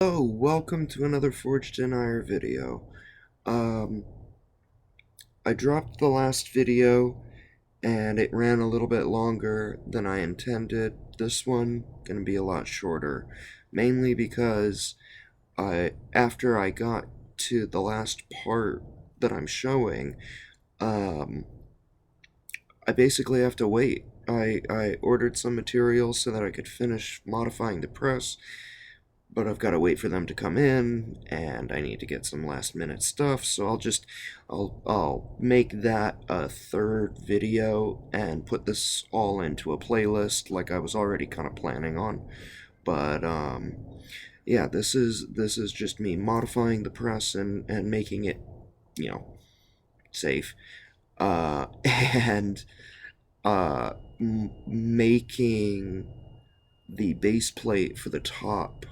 Oh, welcome to another Forged in Ire video. Um, I dropped the last video and it ran a little bit longer than I intended. This one gonna be a lot shorter, mainly because after I got to the last part that I'm showing, um, I basically have to wait. I ordered some materials so that I could finish modifying the press, but I've got to wait for them to come in, and I need to get some last minute stuff, so I'll make that a third video and put this all into a playlist like I was already kind of planning on. But yeah, this is just me modifying the press and making it, you know, safe. And making the base plate for the top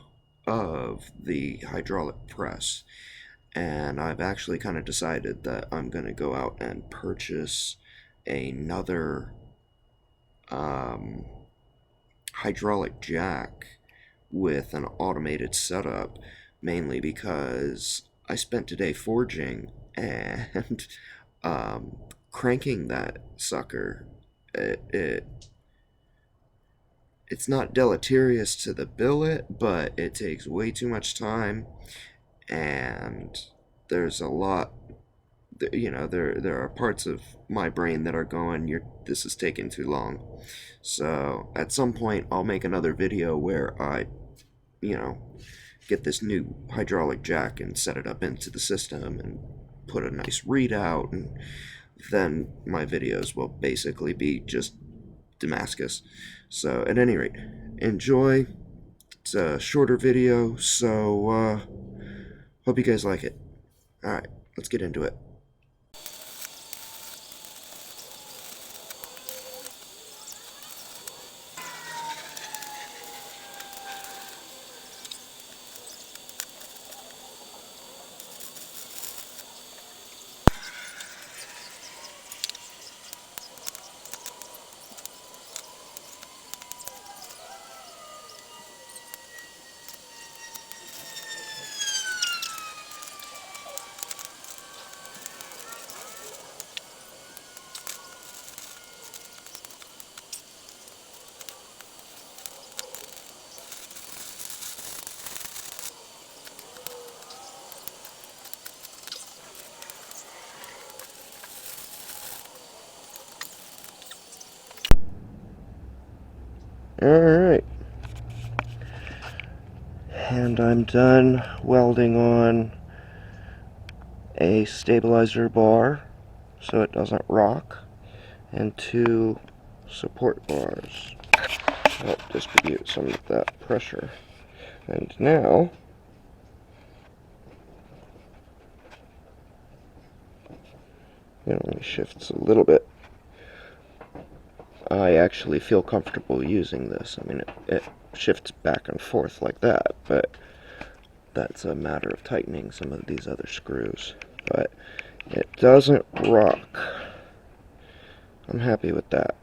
of the hydraulic press. And I've actually kind of decided that I'm going to go out and purchase another um, hydraulic jack with an automated setup, mainly because I spent today forging and um, cranking that sucker. It it's not deleterious to the billet, but it takes way too much time, and there's a lot. There are parts of my brain that are going, this is taking too long. So at some point, I'll make another video where I, you know, get this new hydraulic jack and set it up into the system and put a nice readout, and then my videos will basically be just Damascus. So at any rate, enjoy. It's a shorter video, so hope you guys like it. Alright, let's get into it. Alright, and I'm done welding on a stabilizer bar so it doesn't rock, and two support bars to help distribute some of that pressure. And now, it only shifts a little bit. I actually feel comfortable using this. I mean, it shifts back and forth like that, but that's a matter of tightening some of these other screws. But it doesn't rock. I'm happy with that.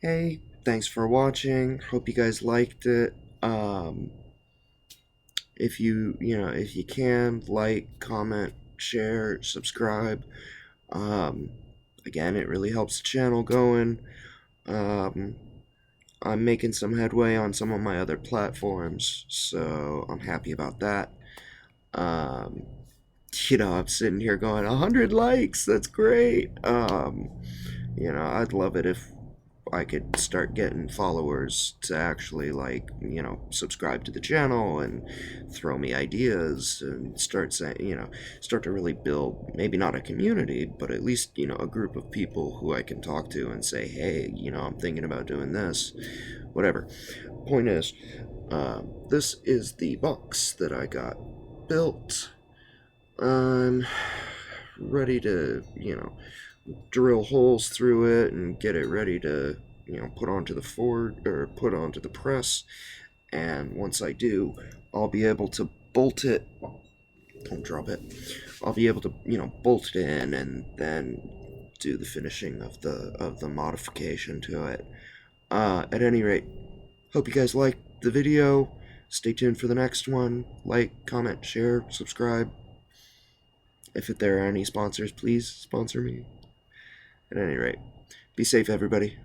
Hey, thanks for watching. Hope you guys liked it. If if you can, like, comment, share, subscribe. Um, Again, it really helps the channel going. Um, I'm making some headway on some of my other platforms, so I'm happy about that. Um, I'm sitting here going, 100 likes, that's great. I'd love it if I could start getting followers to actually, like, subscribe to the channel and throw me ideas and start saying, start to really build, maybe not a community, but at least, a group of people who I can talk to and say, hey, I'm thinking about doing this, whatever. Point is, this is the box that I got built. I'm ready to, drill holes through it and get it ready to, put onto the put onto the press. And once I do, I'll be able to bolt it. Don't drop it. I'll be able to, bolt it in and then do the finishing of the modification to it. At any rate, hope you guys liked the video. Stay tuned for the next one. Like, comment, share, subscribe. If there are any sponsors, please sponsor me. At any rate, be safe, everybody.